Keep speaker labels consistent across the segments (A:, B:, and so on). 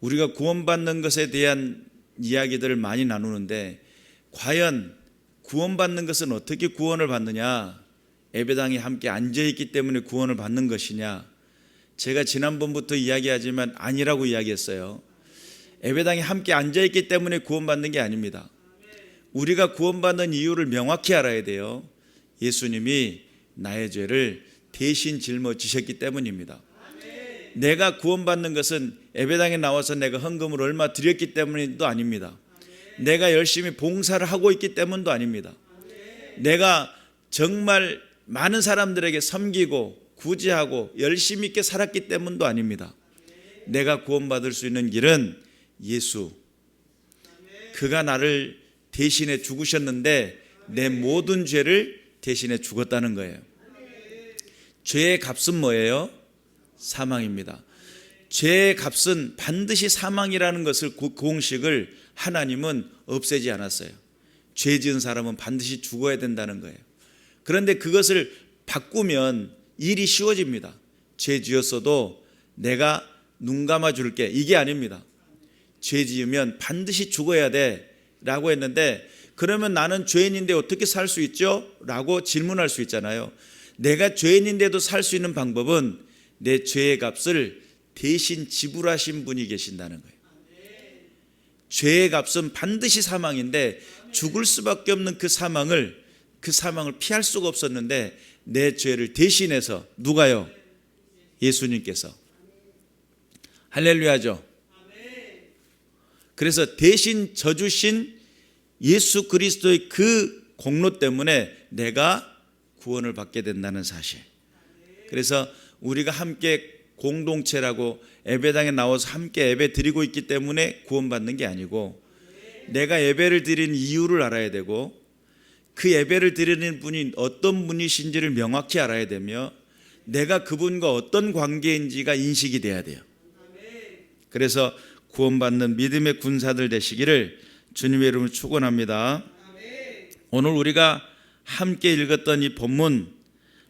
A: 우리가 구원받는 것에 대한 이야기들을 많이 나누는데 과연 구원받는 것은 어떻게 구원을 받느냐? 예배당에 함께 앉아있기 때문에 구원을 받는 것이냐? 제가 지난번부터 이야기하지만 아니라고 이야기했어요. 예배당에 함께 앉아있기 때문에 구원받는 게 아닙니다. 우리가 구원받는 이유를 명확히 알아야 돼요. 예수님이 나의 죄를 대신 짊어지셨기 때문입니다. 내가 구원받는 것은 예배당에 나와서 내가 헌금을 얼마 드렸기 때문도 아닙니다. 내가 열심히 봉사를 하고 있기 때문도 아닙니다. 내가 정말 많은 사람들에게 섬기고 구제하고 열심히 있게 살았기 때문도 아닙니다. 내가 구원받을 수 있는 길은 예수, 그가 나를 대신해 죽으셨는데 내 모든 죄를 대신해 죽었다는 거예요. 죄의 값은 뭐예요? 사망입니다. 죄의 값은 반드시 사망이라는 것을 그 공식을 하나님은 없애지 않았어요. 죄 지은 사람은 반드시 죽어야 된다는 거예요. 그런데 그것을 바꾸면 일이 쉬워집니다. 죄 지었어도 내가 눈 감아 줄게, 이게 아닙니다. 죄 지으면 반드시 죽어야 돼 라고 했는데, 그러면 나는 죄인인데 어떻게 살 수 있죠? 라고 질문할 수 있잖아요. 내가 죄인인데도 살 수 있는 방법은 내 죄의 값을 대신 지불하신 분이 계신다는 거예요. 죄의 값은 반드시 사망인데 죽을 수밖에 없는 그 사망을 피할 수가 없었는데 내 죄를 대신해서, 누가요? 예수님께서. 할렐루야죠. 그래서 대신 져주신 예수 그리스도의 그 공로 때문에 내가 구원을 받게 된다는 사실. 그래서 우리가 함께 공동체라고 예배당에 나와서 함께 예배 드리고 있기 때문에 구원받는 게 아니고, 내가 예배를 드리는 이유를 알아야 되고, 그 예배를 드리는 분이 어떤 분이신지를 명확히 알아야 되며, 내가 그분과 어떤 관계인지가 인식이 돼야 돼요. 그래서 구원받는 믿음의 군사들 되시기를 주님의 이름으로 축원합니다. 오늘 우리가 함께 읽었던 이 본문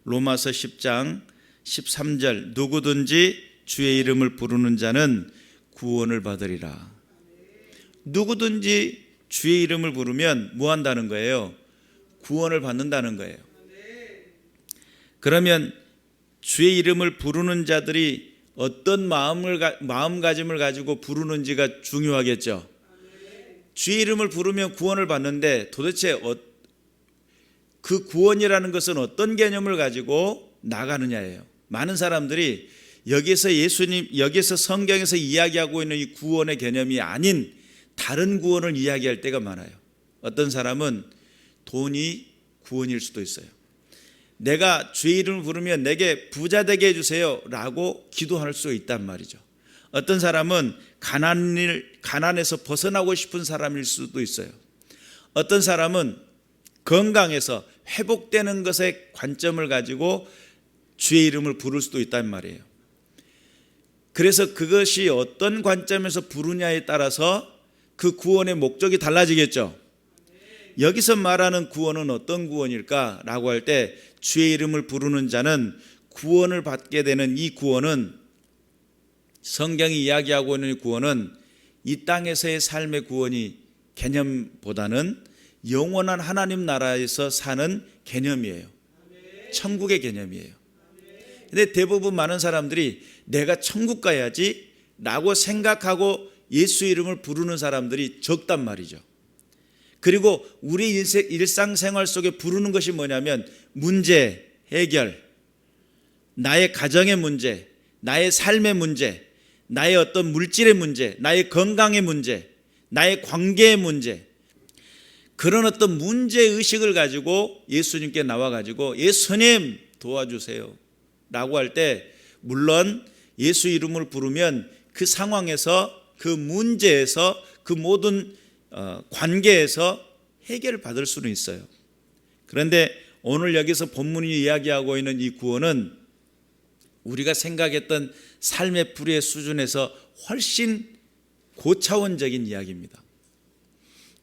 A: 로마서 10장 13절, 누구든지 주의 이름을 부르는 자는 구원을 받으리라. 누구든지 주의 이름을 부르면 뭐 한다는 거예요? 구원을 받는다는 거예요. 그러면 주의 이름을 부르는 자들이 어떤 마음가짐을 가지고 부르는지가 중요하겠죠. 주의 이름을 부르면 구원을 받는데 도대체 그 구원이라는 것은 어떤 개념을 가지고 나가느냐예요. 많은 사람들이 여기서 성경에서 이야기하고 있는 이 구원의 개념이 아닌 다른 구원을 이야기할 때가 많아요. 어떤 사람은 돈이 구원일 수도 있어요. 내가 주의 이름을 부르면 내게 부자 되게 해주세요 라고 기도할 수 있단 말이죠. 어떤 사람은 가난에서 벗어나고 싶은 사람일 수도 있어요. 어떤 사람은 건강에서 회복되는 것에 관점을 가지고 주의 이름을 부를 수도 있단 말이에요. 그래서 그것이 어떤 관점에서 부르냐에 따라서 그 구원의 목적이 달라지겠죠. 여기서 말하는 구원은 어떤 구원일까? 라고 할 때 주의 이름을 부르는 자는 구원을 받게 되는 이 구원은, 성경이 이야기하고 있는 구원은 이 땅에서의 삶의 구원이 개념보다는 영원한 하나님 나라에서 사는 개념이에요. 천국의 개념이에요. 근데 대부분 많은 사람들이 내가 천국 가야지 라고 생각하고 예수 이름을 부르는 사람들이 적단 말이죠. 그리고 우리 일상생활 속에 부르는 것이 뭐냐면 문제 해결, 나의 가정의 문제, 나의 삶의 문제, 나의 어떤 물질의 문제, 나의 건강의 문제, 나의 관계의 문제, 그런 어떤 문제의식을 가지고 예수님께 나와가지고 예수님 도와주세요 라고 할 때, 물론 예수 이름을 부르면 그 상황에서, 그 문제에서, 그 모든 관계에서 해결을 받을 수는 있어요. 그런데 오늘 여기서 본문이 이야기하고 있는 이 구원은 우리가 생각했던 삶의 불의 수준에서 훨씬 고차원적인 이야기입니다.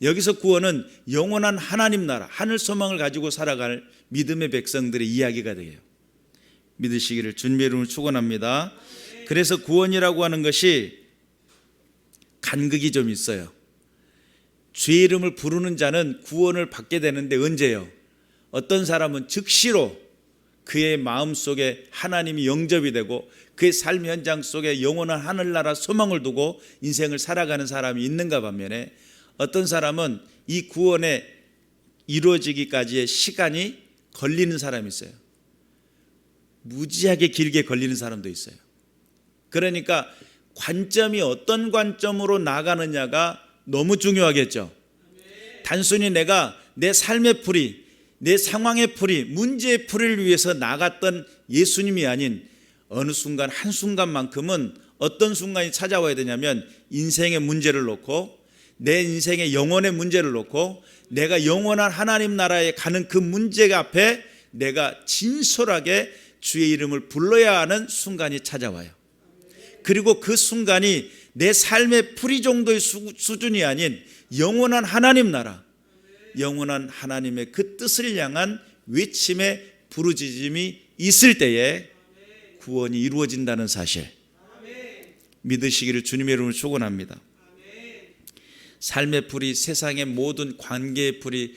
A: 여기서 구원은 영원한 하나님 나라, 하늘 소망을 가지고 살아갈 믿음의 백성들의 이야기가 되어요. 믿으시기를 주님의 이름으로 축원합니다. 그래서 구원이라고 하는 것이 간극이 좀 있어요. 주의 이름을 부르는 자는 구원을 받게 되는데 언제요? 어떤 사람은 즉시로 그의 마음속에 하나님이 영접이 되고 그의 삶 현장 속에 영원한 하늘나라 소망을 두고 인생을 살아가는 사람이 있는가 반면에 어떤 사람은 이 구원에 이루어지기까지의 시간이 걸리는 사람이 있어요. 무지하게 길게 걸리는 사람도 있어요. 그러니까 관점이 어떤 관점으로 나가느냐가 너무 중요하겠죠. 단순히 내가 내 삶의 풀이, 내 상황의 풀이, 문제의 풀이를 위해서 나갔던 예수님이 아닌 어느 순간 한순간만큼은 어떤 순간이 찾아와야 되냐면 인생의 문제를 놓고 내 인생의 영혼의 문제를 놓고 내가 영원한 하나님 나라에 가는 그 문제 앞에 내가 진솔하게 주의 이름을 불러야 하는 순간이 찾아와요. 그리고 그 순간이 내 삶의 풀이 정도의 수준이 아닌 영원한 하나님 나라, 영원한 하나님의 그 뜻을 향한 외침의 부르짖음이 있을 때에 구원이 이루어진다는 사실 믿으시기를 주님의 이름으로 축원합니다. 삶의 풀이, 세상의 모든 관계의 풀이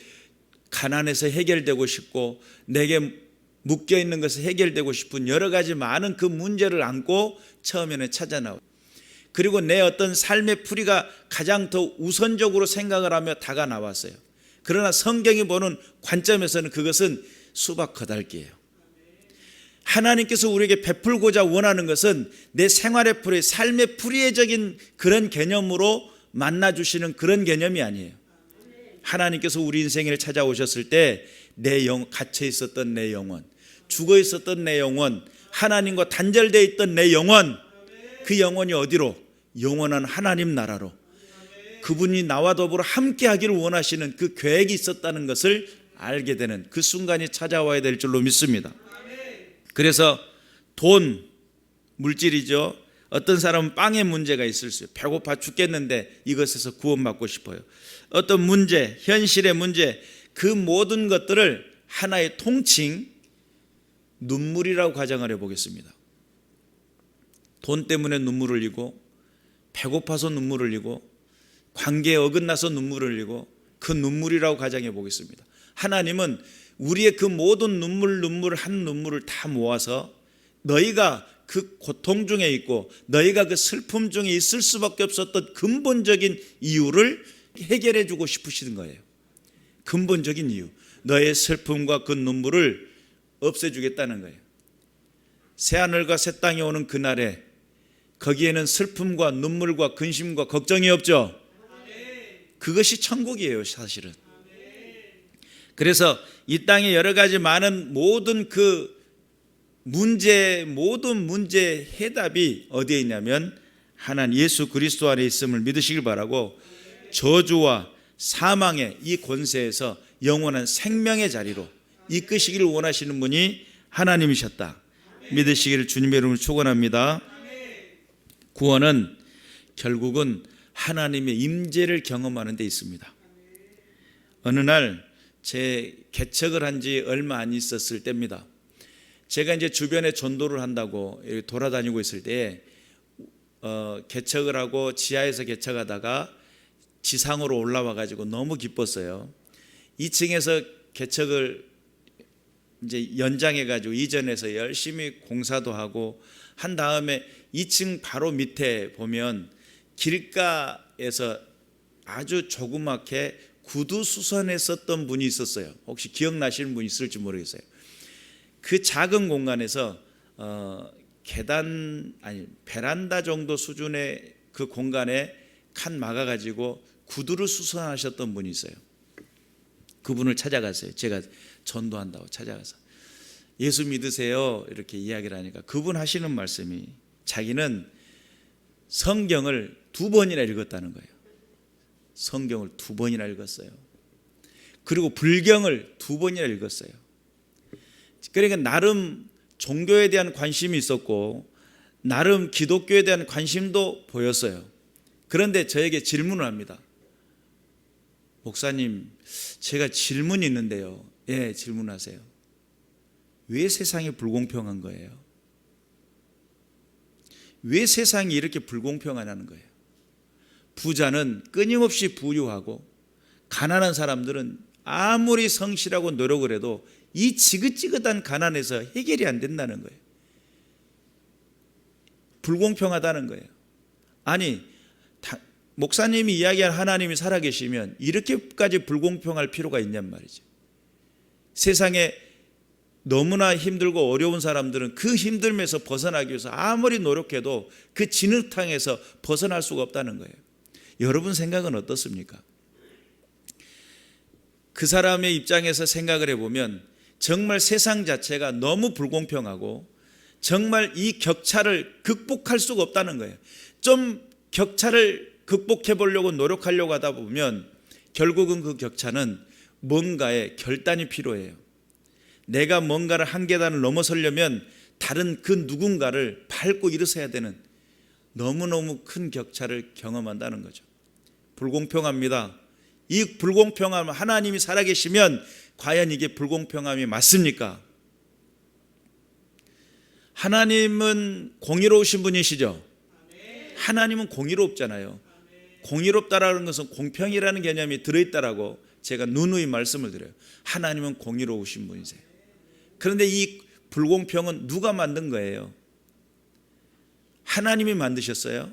A: 가난해서 해결되고 싶고 내게 묶여있는 것을 해결되고 싶은 여러 가지 많은 그 문제를 안고 처음에는 찾아 나와요. 그리고 내 어떤 삶의 풀이가 가장 더 우선적으로 생각을 하며 다가 나왔어요. 그러나 성경이 보는 관점에서는 그것은 수박 거달기예요. 하나님께서 우리에게 베풀고자 원하는 것은 내 생활의 풀이, 삶의 풀이적인 그런 개념으로 만나주시는 그런 개념이 아니에요. 하나님께서 우리 인생을 찾아오셨을 때 내 갇혀 있었던 내 영혼, 죽어 있었던 내 영혼, 하나님과 단절되어 있던 내 영혼, 그 영혼이 어디로? 영원한 하나님 나라로, 그분이 나와 더불어 함께 하기를 원하시는 그 계획이 있었다는 것을 알게 되는 그 순간이 찾아와야 될 줄로 믿습니다. 그래서 돈, 물질이죠. 어떤 사람은 빵에 문제가 있을 수 있어요. 배고파 죽겠는데 이것에서 구원받고 싶어요. 어떤 문제, 현실의 문제, 그 모든 것들을 하나의 통칭 눈물이라고 가정을 해보겠습니다. 돈 때문에 눈물을 흘리고, 배고파서 눈물을 흘리고, 관계에 어긋나서 눈물을 흘리고, 그 눈물이라고 가정해 보겠습니다. 하나님은 우리의 그 모든 눈물 한 눈물을 다 모아서 너희가 그 고통 중에 있고 너희가 그 슬픔 중에 있을 수밖에 없었던 근본적인 이유를 해결해 주고 싶으시는 거예요. 근본적인 이유, 너의 슬픔과 그 눈물을 없애주겠다는 거예요. 새하늘과 새 땅이 오는 그날에 거기에는 슬픔과 눈물과 근심과 걱정이 없죠. 그것이 천국이에요, 사실은. 그래서 이 땅에 여러 가지 많은 모든 그 모든 문제의 해답이 어디에 있냐면 하나님 예수 그리스도 안에 있음을 믿으시길 바라고, 저주와 사망의 이 권세에서 영원한 생명의 자리로 이끄시기를 원하시는 분이 하나님이셨다 믿으시기를 주님의 이름으로 축원합니다. 구원은 결국은 하나님의 임재를 경험하는 데 있습니다. 어느 날 제 개척을 한 지 얼마 안 있었을 때입니다. 제가 이제 주변에 전도를 한다고 돌아다니고 있을 때에 개척을 하고 지하에서 개척하다가 지상으로 올라와 가지고 너무 기뻤어요. 2층에서 개척을 이제 연장해 가지고 이전해서 열심히 공사도 하고 한 다음에 2층 바로 밑에 보면 길가에서 아주 조그맣게 구두 수선했었던 분이 있었어요. 혹시 기억나시는 분 있을지 모르겠어요. 그 작은 공간에서 베란다 정도 수준의 그 공간에 칸 막아가지고 구두를 수선하셨던 분이 있어요. 그분을 찾아갔어요. 제가 전도한다고 찾아가서 예수 믿으세요 이렇게 이야기를 하니까 그분 하시는 말씀이 자기는 성경을 2번이나 읽었다는 거예요. 성경을 2번이나 읽었어요. 그리고 불경을 2번이나 읽었어요. 그러니까 나름 종교에 대한 관심이 있었고 나름 기독교에 대한 관심도 보였어요. 그런데 저에게 질문을 합니다. 목사님, 제가 질문이 있는데요. 예, 질문하세요. 왜 세상이 불공평한 거예요? 왜 세상이 이렇게 불공평하냐는 거예요. 부자는 끊임없이 부유하고 가난한 사람들은 아무리 성실하고 노력을 해도 이 지긋지긋한 가난에서 해결이 안 된다는 거예요. 불공평하다는 거예요. 아니, 목사님이 이야기한 하나님이 살아계시면 이렇게까지 불공평할 필요가 있냔 말이죠. 세상에 너무나 힘들고 어려운 사람들은 그 힘듦에서 벗어나기 위해서 아무리 노력해도 그 진흙탕에서 벗어날 수가 없다는 거예요. 여러분 생각은 어떻습니까? 그 사람의 입장에서 생각을 해보면 정말 세상 자체가 너무 불공평하고 정말 이 격차를 극복할 수가 없다는 거예요. 좀 격차를 극복해 보려고 노력하려고 하다 보면 결국은 그 격차는 뭔가의 결단이 필요해요. 내가 뭔가를 한 계단을 넘어서려면 다른 그 누군가를 밟고 일어서야 되는 너무너무 큰 격차를 경험한다는 거죠. 불공평합니다. 이 불공평함, 하나님이 살아계시면 과연 이게 불공평함이 맞습니까? 하나님은 공의로우신 분이시죠? 하나님은 공의롭잖아요. 공의롭다라는 것은 공평이라는 개념이 들어있다라고 제가 누누이 말씀을 드려요. 하나님은 공의로우신 분이세요. 그런데 이 불공평은 누가 만든 거예요? 하나님이 만드셨어요.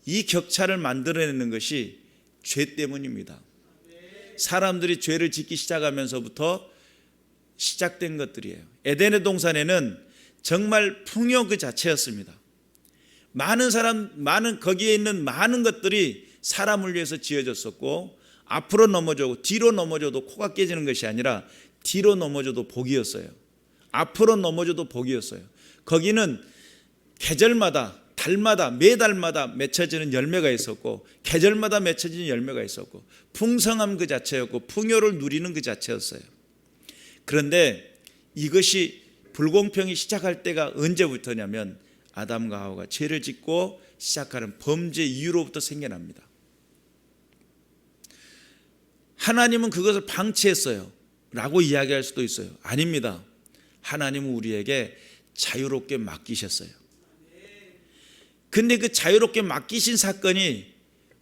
A: 이 격차를 만들어내는 것이 죄 때문입니다. 사람들이 죄를 짓기 시작하면서부터 시작된 것들이에요. 에덴의 동산에는 정말 풍요 그 자체였습니다. 많은 거기에 있는 많은 것들이 사람을 위해서 지어졌었고 앞으로 넘어져도 뒤로 넘어져도 코가 깨지는 것이 아니라 뒤로 넘어져도 복이었어요. 앞으로 넘어져도 복이었어요. 거기는 계절마다 달마다 매달마다 맺혀지는 열매가 있었고 계절마다 맺혀지는 열매가 있었고 풍성함 그 자체였고 풍요를 누리는 그 자체였어요. 그런데 이것이 불공평이 시작할 때가 언제부터냐면 아담과 하와가 죄를 짓고 시작하는 범죄 이유로부터 생겨납니다. 하나님은 그것을 방치했어요 라고 이야기할 수도 있어요. 아닙니다. 하나님은 우리에게 자유롭게 맡기셨어요. 근데 그 자유롭게 맡기신 사건이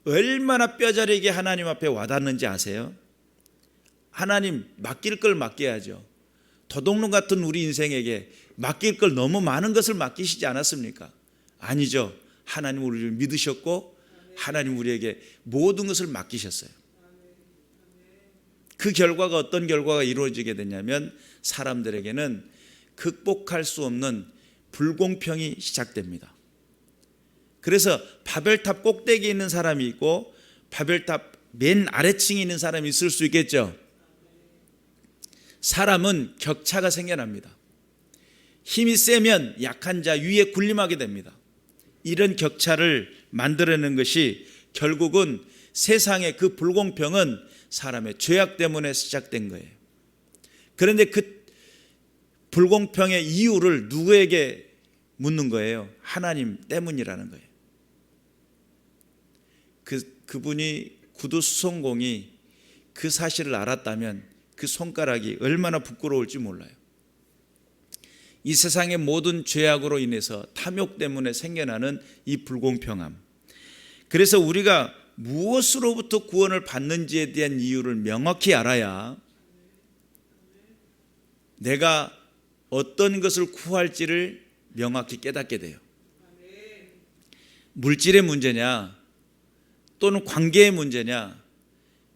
A: 얼마나 뼈저리게 하나님 앞에 와닿는지 아세요? 하나님 맡길 걸 맡겨야죠. 도둑놈 같은 우리 인생에게 맡길 걸 너무 많은 것을 맡기시지 않았습니까? 아니죠. 하나님 우리를 믿으셨고 하나님 우리에게 모든 것을 맡기셨어요. 그 결과가 어떤 결과가 이루어지게 되냐면 사람들에게는 극복할 수 없는 불공평이 시작됩니다. 그래서 바벨탑 꼭대기에 있는 사람이 있고 바벨탑 맨 아래층에 있는 사람이 있을 수 있겠죠. 사람은 격차가 생겨납니다. 힘이 세면 약한 자 위에 군림하게 됩니다. 이런 격차를 만들어내는 것이 결국은 세상의 그 불공평은 사람의 죄악 때문에 시작된 거예요. 그런데 그 불공평의 이유를 누구에게 묻는 거예요? 하나님 때문이라는 거예요. 그분이 구두 수송공이 그 사실을 알았다면 그 손가락이 얼마나 부끄러울지 몰라요. 이 세상의 모든 죄악으로 인해서 탐욕 때문에 생겨나는 이 불공평함. 그래서 우리가 무엇으로부터 구원을 받는지에 대한 이유를 명확히 알아야 내가 어떤 것을 구할지를 명확히 깨닫게 돼요. 물질의 문제냐 또는 관계의 문제냐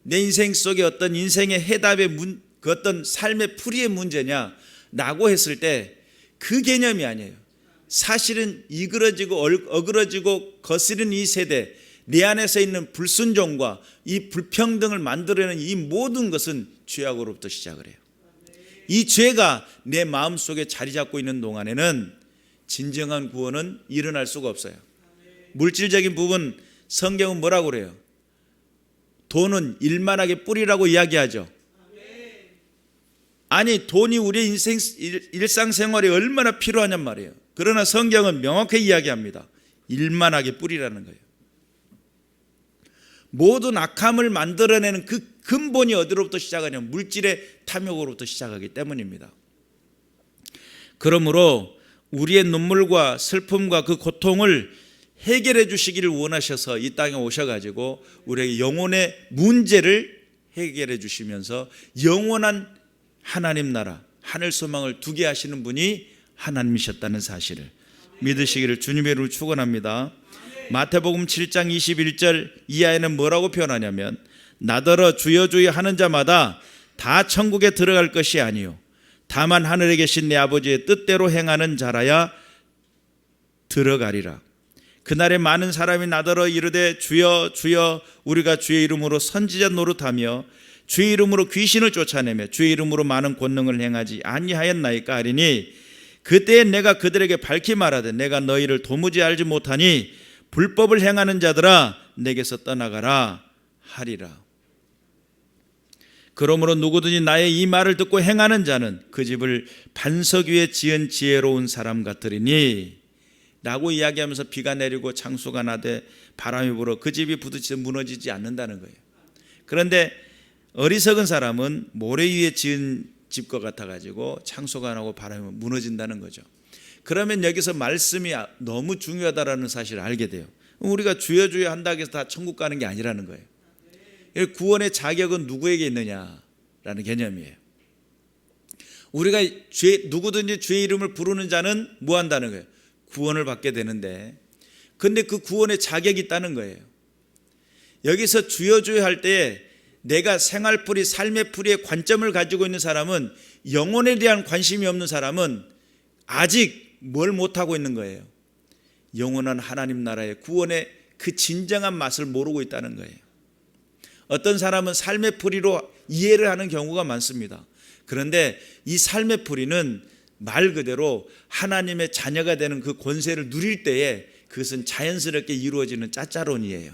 A: 내 인생 속에 어떤 인생의 해답의 그 어떤 삶의 풀이의 문제냐 라고 했을 때 그 개념이 아니에요. 사실은 이그러지고 어그러지고 거스르는 이 세대 내 안에서 있는 불순종과 이 불평등을 만들어내는 이 모든 것은 죄악으로부터 시작을 해요. 이 죄가 내 마음속에 자리 잡고 있는 동안에는 진정한 구원은 일어날 수가 없어요. 물질적인 부분 성경은 뭐라고 그래요? 돈은 일만하게 뿌리라고 이야기하죠. 아니 돈이 우리의 일상생활에 얼마나 필요하냔 말이에요. 그러나 성경은 명확하게 이야기합니다. 일만하게 뿌리라는 거예요. 모든 악함을 만들어내는 그 근본이 어디로부터 시작하냐면 물질의 탐욕으로부터 시작하기 때문입니다. 그러므로 우리의 눈물과 슬픔과 그 고통을 해결해 주시기를 원하셔서 이 땅에 오셔가지고 우리에게 영혼의 문제를 해결해 주시면서 영원한 하나님 나라, 하늘 소망을 두게 하시는 분이 하나님이셨다는 사실을 믿으시기를 주님의 이름으로 축원합니다. 마태복음 7장 21절 이하에는 뭐라고 표현하냐면 나더러 주여 주여 하는 자마다 다 천국에 들어갈 것이 아니요 다만 하늘에 계신 내 아버지의 뜻대로 행하는 자라야 들어가리라. 그날에 많은 사람이 나더러 이르되 주여 주여 우리가 주의 이름으로 선지자 노릇하며 주의 이름으로 귀신을 쫓아내며 주의 이름으로 많은 권능을 행하지 아니하였나이까 하리니 그때에 내가 그들에게 밝히 말하되 내가 너희를 도무지 알지 못하니 불법을 행하는 자들아 내게서 떠나가라 하리라. 그러므로 누구든지 나의 이 말을 듣고 행하는 자는 그 집을 반석 위에 지은 지혜로운 사람 같으리니 라고 이야기하면서 비가 내리고 창수가 나되 바람이 불어 그 집이 부딪혀 무너지지 않는다는 거예요. 그런데 어리석은 사람은 모래 위에 지은 집과 같아가지고 창수가 나고 바람이 무너진다는 거죠. 그러면 여기서 말씀이 너무 중요하다라는 사실을 알게 돼요. 우리가 주여 주여 한다고 해서 다 천국 가는 게 아니라는 거예요. 구원의 자격은 누구에게 있느냐라는 개념이에요. 우리가 누구든지 주의 이름을 부르는 자는 뭐 한다는 거예요? 구원을 받게 되는데, 근데 그 구원의 자격이 있다는 거예요. 여기서 주여 주여 할 때에 내가 생활풀이, 삶의 풀이의 관점을 가지고 있는 사람은, 영혼에 대한 관심이 없는 사람은 아직 뭘 못하고 있는 거예요? 영원한 하나님 나라의 구원의 그 진정한 맛을 모르고 있다는 거예요. 어떤 사람은 삶의 풀이로 이해를 하는 경우가 많습니다. 그런데 이 삶의 풀이는 말 그대로 하나님의 자녀가 되는 그 권세를 누릴 때에 그것은 자연스럽게 이루어지는 짜짜론이에요.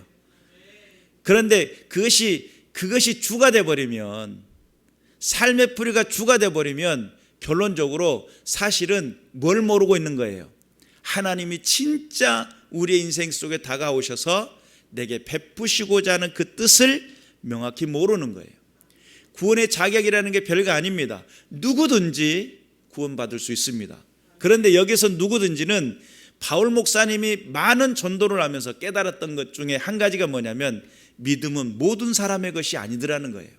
A: 그런데 그것이 주가 돼버리면, 삶의 풀이가 주가 돼버리면 결론적으로 사실은 뭘 모르고 있는 거예요? 하나님이 진짜 우리의 인생 속에 다가오셔서 내게 베푸시고자 하는 그 뜻을 명확히 모르는 거예요. 구원의 자격이라는 게 별거 아닙니다. 누구든지 구원받을 수 있습니다. 그런데 여기서 누구든지는 바울 목사님이 많은 전도를 하면서 깨달았던 것 중에 한 가지가 뭐냐면, 믿음은 모든 사람의 것이 아니더라는 거예요.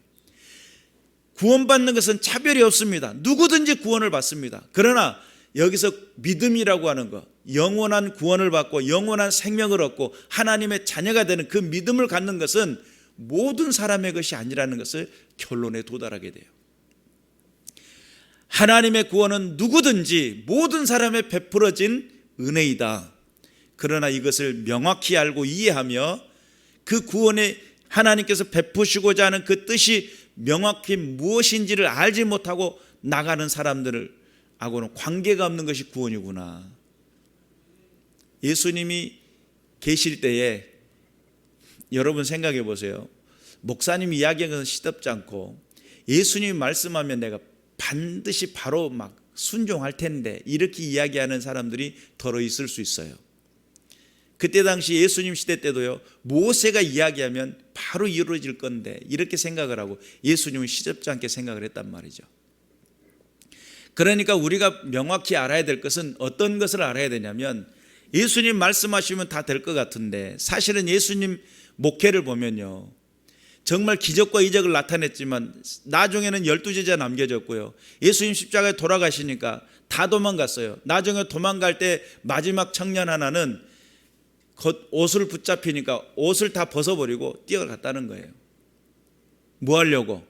A: 구원받는 것은 차별이 없습니다. 누구든지 구원을 받습니다. 그러나 여기서 믿음이라고 하는 것, 영원한 구원을 받고 영원한 생명을 얻고 하나님의 자녀가 되는 그 믿음을 갖는 것은 모든 사람의 것이 아니라는 것을 결론에 도달하게 돼요. 하나님의 구원은 누구든지 모든 사람에 베풀어진 은혜이다. 그러나 이것을 명확히 알고 이해하며 그 구원에 하나님께서 베푸시고자 하는 그 뜻이 명확히 무엇인지를 알지 못하고 나가는 사람들하고는 관계가 없는 것이 구원이구나. 예수님이 계실 때에 여러분 생각해 보세요. 목사님이 이야기하는 것은 시덥지 않고 예수님이 말씀하면 내가 반드시 바로 막 순종할 텐데 이렇게 이야기하는 사람들이 덜어 있을 수 있어요. 그때 당시 예수님 시대 때도요, 모세가 이야기하면 바로 이루어질 건데 이렇게 생각을 하고 예수님은 시덥지 않게 생각을 했단 말이죠. 그러니까 우리가 명확히 알아야 될 것은 어떤 것을 알아야 되냐면, 예수님 말씀하시면 다 될 것 같은데 사실은 예수님 목회를 보면요, 정말 기적과 이적을 나타냈지만 나중에는 12제자 남겨졌고요, 예수님 십자가에 돌아가시니까 다 도망갔어요. 나중에 도망갈 때 마지막 청년 하나는 옷을 붙잡히니까 옷을 다 벗어버리고 뛰어갔다는 거예요. 뭐 하려고?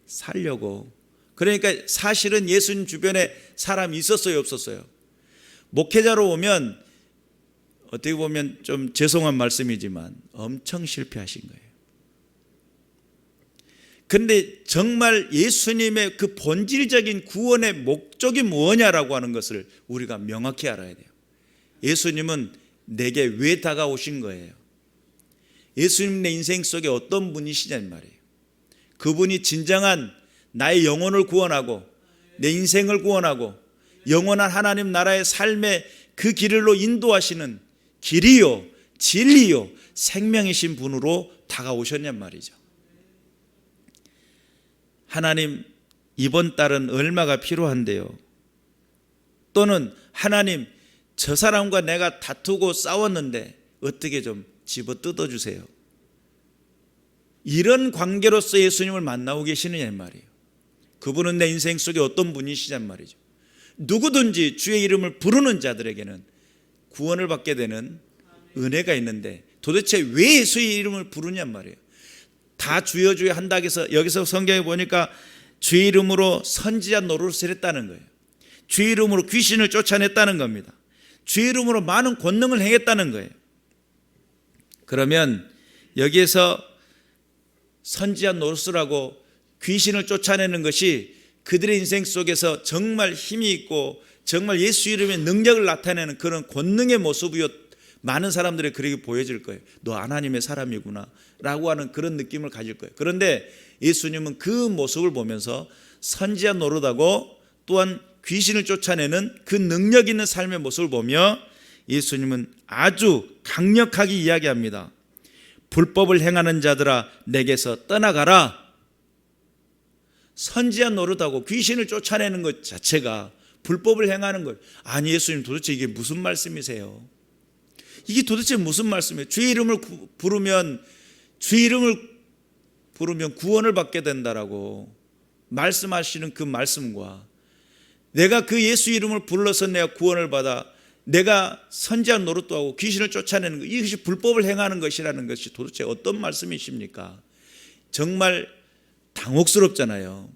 A: 살려고. 그러니까 사실은 예수님 주변에 사람이 있었어요, 없었어요? 목회자로 오면 어떻게 보면 좀 죄송한 말씀이지만 엄청 실패하신 거예요. 그런데 정말 예수님의 그 본질적인 구원의 목적이 뭐냐라고 하는 것을 우리가 명확히 알아야 돼요. 예수님은 내게 왜 다가오신 거예요? 예수님 내 인생 속에 어떤 분이시냐는 말이에요. 그분이 진정한 나의 영혼을 구원하고 내 인생을 구원하고 영원한 하나님 나라의 삶의 그 길로 인도하시는 길이요, 진리요, 생명이신 분으로 다가오셨냔 말이죠. 하나님, 이번 달은 얼마가 필요한데요? 또는 하나님, 저 사람과 내가 다투고 싸웠는데 어떻게 좀 집어 뜯어주세요. 이런 관계로서 예수님을 만나고 계시느냐 이 말이에요. 그분은 내 인생 속에 어떤 분이시냔 말이죠. 누구든지 주의 이름을 부르는 자들에게는 구원을 받게 되는 은혜가 있는데 도대체 왜 예수의 이름을 부르냔 말이에요. 다 주여 주여 한다 해서 여기서 성경에 보니까 주의 이름으로 선지자 노릇을 했다는 거예요. 주의 이름으로 귀신을 쫓아냈다는 겁니다. 주의 이름으로 많은 권능을 행했다는 거예요. 그러면 여기에서 선지자 노릇을 하고 귀신을 쫓아내는 것이 그들의 인생 속에서 정말 힘이 있고 정말 예수 이름의 능력을 나타내는 그런 권능의 모습이었, 많은 사람들이 그렇게 보여질 거예요. 너 하나님의 사람이구나 라고 하는 그런 느낌을 가질 거예요. 그런데 예수님은 그 모습을 보면서 선지자 노릇하고 또한 귀신을 쫓아내는 그 능력 있는 삶의 모습을 보며 예수님은 아주 강력하게 이야기합니다. 불법을 행하는 자들아 내게서 떠나가라. 선지자 노릇하고 귀신을 쫓아내는 것 자체가 불법을 행하는 것. 아니 예수님 도대체 이게 무슨 말씀이세요? 이게 도대체 무슨 말씀이에요? 주의 이름을 부르면 구원을 받게 된다라고 말씀하시는 그 말씀과 내가 그 예수 이름을 불러서 내가 구원을 받아 내가 선지자 노릇도 하고 귀신을 쫓아내는 것, 이것이 불법을 행하는 것이라는 것이 도대체 어떤 말씀이십니까? 정말 당혹스럽잖아요.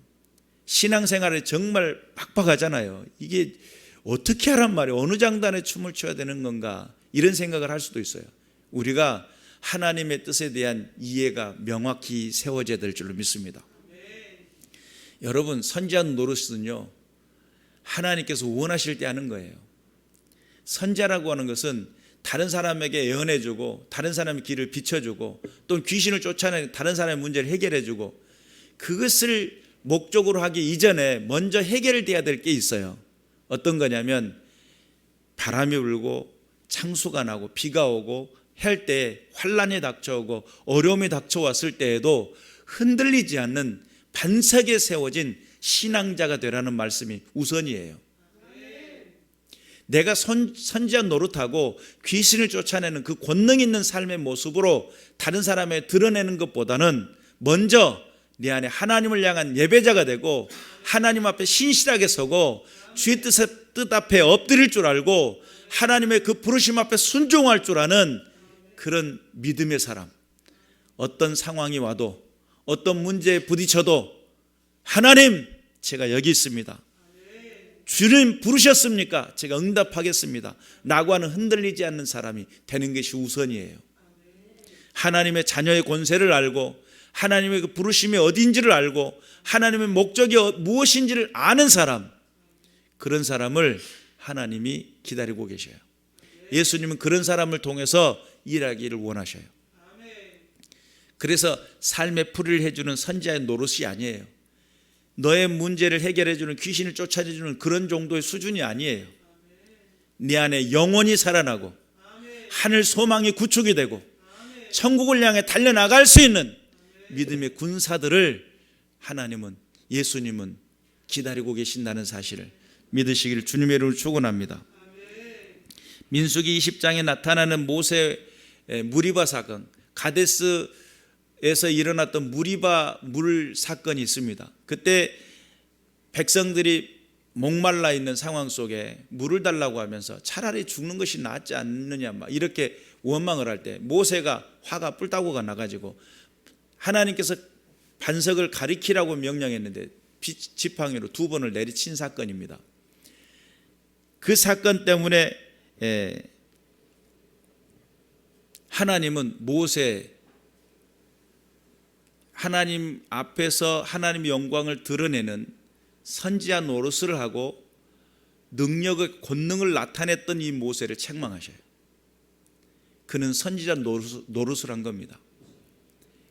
A: 신앙생활에 정말 빡빡하잖아요. 이게 어떻게 하란 말이에요? 어느 장단에 춤을 춰야 되는 건가? 이런 생각을 할 수도 있어요. 우리가 하나님의 뜻에 대한 이해가 명확히 세워져야 될 줄로 믿습니다. 여러분, 선지자 노릇은요 하나님께서 원하실 때 하는 거예요. 선지자라고 하는 것은 다른 사람에게 예언해주고 다른 사람의 길을 비춰주고 또 귀신을 쫓아내 다른 사람의 문제를 해결해주고, 그것을 목적으로 하기 이전에 먼저 해결돼야 될 게 있어요. 어떤 거냐면 바람이 불고 창수가 나고 비가 오고 할 때 환란이 닥쳐오고 어려움이 닥쳐왔을 때에도 흔들리지 않는 반석에 세워진 신앙자가 되라는 말씀이 우선이에요. 내가 선지자 노릇하고 귀신을 쫓아내는 그 권능 있는 삶의 모습으로 다른 사람에 드러내는 것보다는 먼저 내 안에 하나님을 향한 예배자가 되고 하나님 앞에 신실하게 서고 주의 뜻 앞에 엎드릴 줄 알고 하나님의 그 부르심 앞에 순종할 줄 아는 그런 믿음의 사람. 어떤 상황이 와도 어떤 문제에 부딪혀도 하나님 제가 여기 있습니다. 주님 부르셨습니까? 제가 응답하겠습니다 라고 하는 흔들리지 않는 사람이 되는 것이 우선이에요. 하나님의 자녀의 권세를 알고 하나님의 그 부르심이 어딘지를 알고 하나님의 목적이 무엇인지를 아는 사람, 그런 사람을 하나님이 기다리고 계셔요. 예수님은 그런 사람을 통해서 일하기를 원하셔요. 그래서 삶의 풀이를 해주는 선지자의 노릇이 아니에요. 너의 문제를 해결해주는, 귀신을 쫓아내주는 그런 정도의 수준이 아니에요. 네 안에 영혼이 살아나고 하늘 소망이 구축이 되고 천국을 향해 달려나갈 수 있는 믿음의 군사들을 하나님은, 예수님은 기다리고 계신다는 사실을 믿으시기를 주님의 이름으로 축원합니다. 민수기 20장에 나타나는 모세의 무리바 사건, 가데스에서 일어났던 무리바 물 사건이 있습니다. 그때 백성들이 목말라 있는 상황 속에 물을 달라고 하면서 차라리 죽는 것이 낫지 않느냐 막 이렇게 원망을 할 때 모세가 화가 뿔따구가 나가지고 하나님께서 반석을 가리키라고 명령했는데 지팡이로 2번을 내리친 사건입니다. 그 사건 때문에 하나님은 하나님 앞에서 하나님의 영광을 드러내는 선지자 노릇을 하고 능력의 권능을 나타냈던 이 모세를 책망하셔요. 그는 선지자 노릇을 한 겁니다.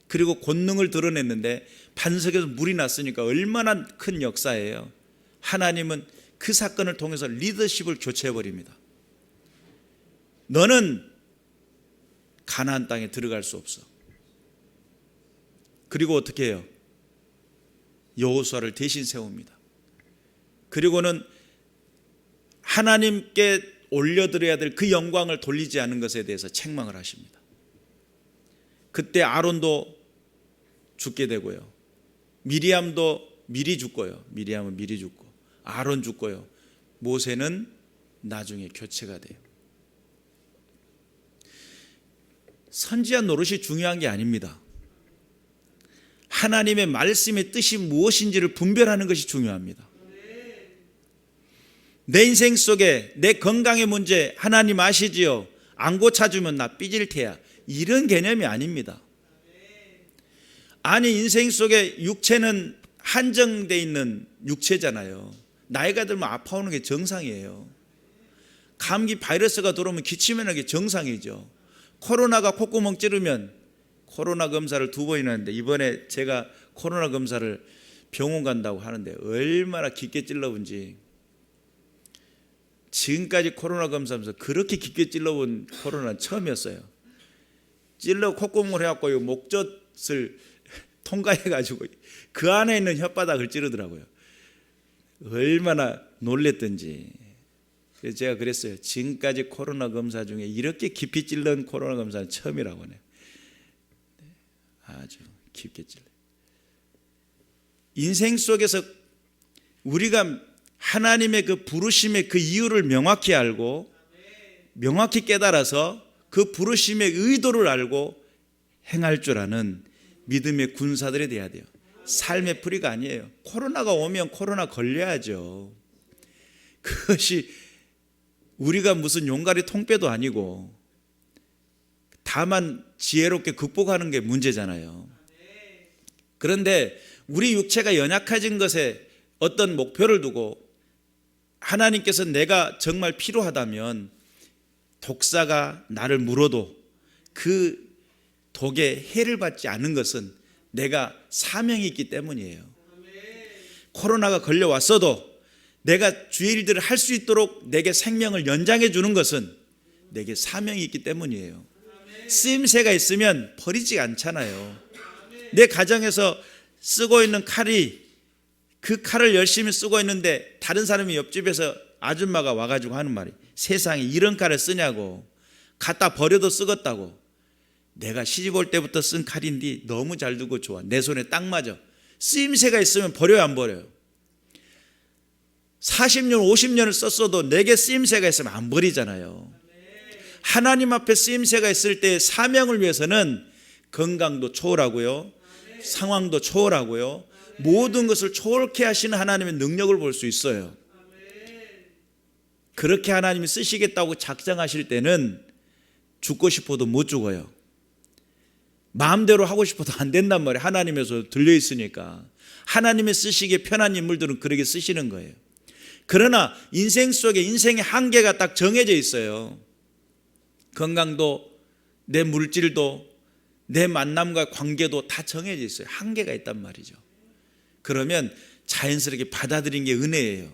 A: 그리고 권능을 드러냈는데 반석에서 물이 났으니까 얼마나 큰 역사예요. 하나님은 그 사건을 통해서 리더십을 교체해버립니다. 너는 가나안 땅에 들어갈 수 없어. 그리고 어떻게 해요? 여호수아를 대신 세웁니다. 그리고는 하나님께 올려드려야 될 그 영광을 돌리지 않은 것에 대해서 책망을 하십니다. 그때 아론도 죽게 되고요, 미리암도 미리 죽고요, 미리암은 미리 죽고 아론 죽고요, 모세는 나중에 교체가 돼요. 선지자 노릇이 중요한 게 아닙니다. 하나님의 말씀의 뜻이 무엇인지를 분별하는 것이 중요합니다. 내 인생 속에 내 건강의 문제 하나님 아시지요? 안 고쳐주면 나 삐질 테야, 이런 개념이 아닙니다. 아니, 인생 속에 육체는 한정되어 있는 육체잖아요. 나이가 들면 아파오는 게 정상이에요. 감기 바이러스가 들어오면 기침하는 게 정상이죠. 코로나가 콧구멍 찌르면 코로나 검사를 2번이나 했는데, 이번에 제가 코로나 검사를 병원 간다고 하는데 얼마나 깊게 찔러본지, 지금까지 코로나 검사하면서 그렇게 깊게 찔러본 코로나는 처음이었어요. 찔러 콧구멍을 해갖고 목젖을 통과해가지고 그 안에 있는 혓바닥을 찌르더라고요. 얼마나 놀랬던지. 그래서 제가 그랬어요. 지금까지 코로나 검사 중에 이렇게 깊이 찔른 코로나 검사는 처음이라고 하네요. 아주 깊게 찔러. 인생 속에서 우리가 하나님의 그 부르심의 그 이유를 명확히 알고 명확히 깨달아서 그 부르심의 의도를 알고 행할 줄 아는 믿음의 군사들이 돼야 돼요. 삶의 풀이가 아니에요. 코로나가 오면 코로나 걸려야죠. 그것이 우리가 무슨 용가리 통빼도 아니고 다만 지혜롭게 극복하는 게 문제잖아요. 그런데 우리 육체가 연약해진 것에 어떤 목표를 두고 하나님께서 내가 정말 필요하다면 독사가 나를 물어도 그 독에 해를 받지 않는 것은 내가 사명이 있기 때문이에요. 코로나가 걸려왔어도 내가 주의 일들을 할 수 있도록 내게 생명을 연장해 주는 것은 내게 사명이 있기 때문이에요. 쓰임새가 있으면 버리지 않잖아요. 내 가정에서 쓰고 있는 칼이, 그 칼을 열심히 쓰고 있는데 다른 사람이 옆집에서 아줌마가 와가지고 하는 말이, 세상에 이런 칼을 쓰냐고, 갖다 버려도 쓰겄다고. 내가 시집 올 때부터 쓴 칼인데 너무 잘 두고 좋아, 내 손에 딱 맞아. 쓰임새가 있으면 버려요, 안 버려요? 40년 50년을 썼어도 내게 쓰임새가 있으면 안 버리잖아요. 하나님 앞에 쓰임새가 있을 때 사명을 위해서는 건강도 초월하고요, 상황도 초월하고요, 모든 것을 초월케 하시는 하나님의 능력을 볼 수 있어요. 그렇게 하나님이 쓰시겠다고 작정하실 때는 죽고 싶어도 못 죽어요. 마음대로 하고 싶어도 안 된단 말이에요. 하나님에서 들려있으니까. 하나님의 쓰시기에 편한 인물들은 그렇게 쓰시는 거예요. 그러나 인생 속에 인생의 한계가 딱 정해져 있어요. 건강도, 내 물질도, 내 만남과 관계도 다 정해져 있어요. 한계가 있단 말이죠. 그러면 자연스럽게 받아들인 게 은혜예요.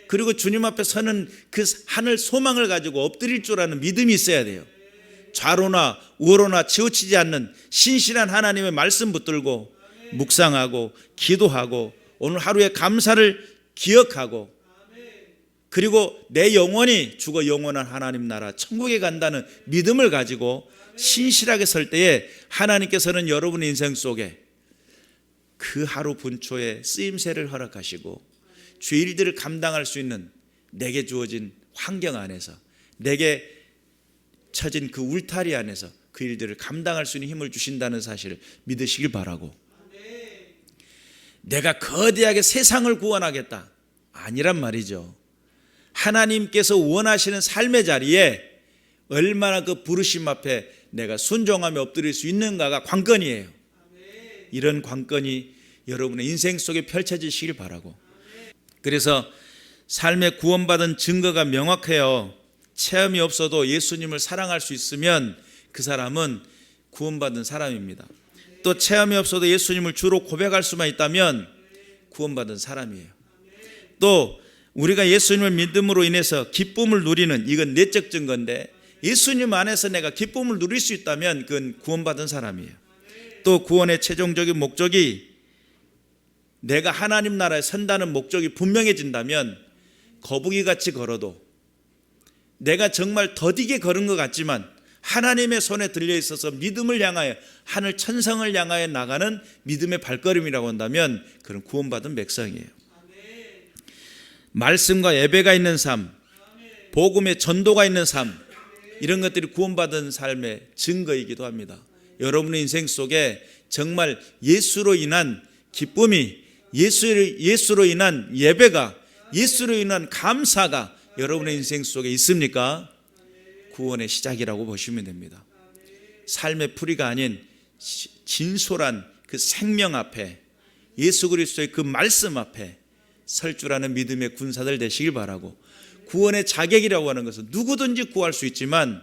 A: 그리고 주님 앞에 서는 그 하늘 소망을 가지고 엎드릴 줄 아는 믿음이 있어야 돼요. 좌로나 우로나 치우치지 않는 신실한 하나님의 말씀 붙들고 묵상하고 기도하고 오늘 하루의 감사를 기억하고, 그리고 내 영혼이 죽어 영원한 하나님 나라 천국에 간다는 믿음을 가지고 신실하게 설 때에 하나님께서는 여러분의 인생 속에 그 하루 분초에 쓰임새를 허락하시고 주의 일들을 감당할 수 있는 내게 주어진 환경 안에서, 내게 처진 그 울타리 안에서 그 일들을 감당할 수 있는 힘을 주신다는 사실을 믿으시길 바라고, 내가 거대하게 세상을 구원하겠다 아니란 말이죠. 하나님께서 원하시는 삶의 자리에 얼마나 그 부르심 앞에 내가 순종하며 엎드릴 수 있는가가 관건이에요. 이런 관건이 여러분의 인생 속에 펼쳐지시길 바라고, 그래서 삶의 구원받은 증거가 명확해요. 체험이 없어도 예수님을 사랑할 수 있으면 그 사람은 구원받은 사람입니다. 또 체험이 없어도 예수님을 주로 고백할 수만 있다면 구원받은 사람이에요. 또 우리가 예수님을 믿음으로 인해서 기쁨을 누리는, 이건 내적 증거인데, 예수님 안에서 내가 기쁨을 누릴 수 있다면 그건 구원받은 사람이에요. 또 구원의 최종적인 목적이 내가 하나님 나라에 선다는 목적이 분명해진다면 거북이같이 걸어도 내가 정말 더디게 걸은 것 같지만 하나님의 손에 들려 있어서 믿음을 향하여 하늘 천상을 향하여 나가는 믿음의 발걸음이라고 한다면 그런 구원받은 백성이에요. 말씀과 예배가 있는 삶, 복음의 전도가 있는 삶, 이런 것들이 구원받은 삶의 증거이기도 합니다. 여러분의 인생 속에 정말 예수로 인한 기쁨이, 예수로 인한 예배가, 예수로 인한 감사가 여러분의 인생 속에 있습니까? 구원의 시작이라고 보시면 됩니다. 삶의 풀이가 아닌 진솔한 그 생명 앞에, 예수 그리스도의 그 말씀 앞에 설 줄 아는 믿음의 군사들 되시길 바라고, 구원의 자격이라고 하는 것은 누구든지 구할 수 있지만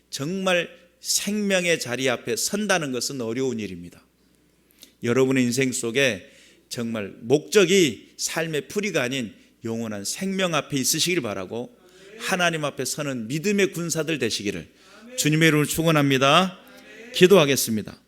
A: 정말 생명의 자리 앞에 선다는 것은 어려운 일입니다. 여러분의 인생 속에 정말 목적이 삶의 풀이가 아닌 영원한 생명 앞에 있으시길 바라고, 하나님 앞에 서는 믿음의 군사들 되시기를 주님의 이름으로 축원합니다. 기도하겠습니다.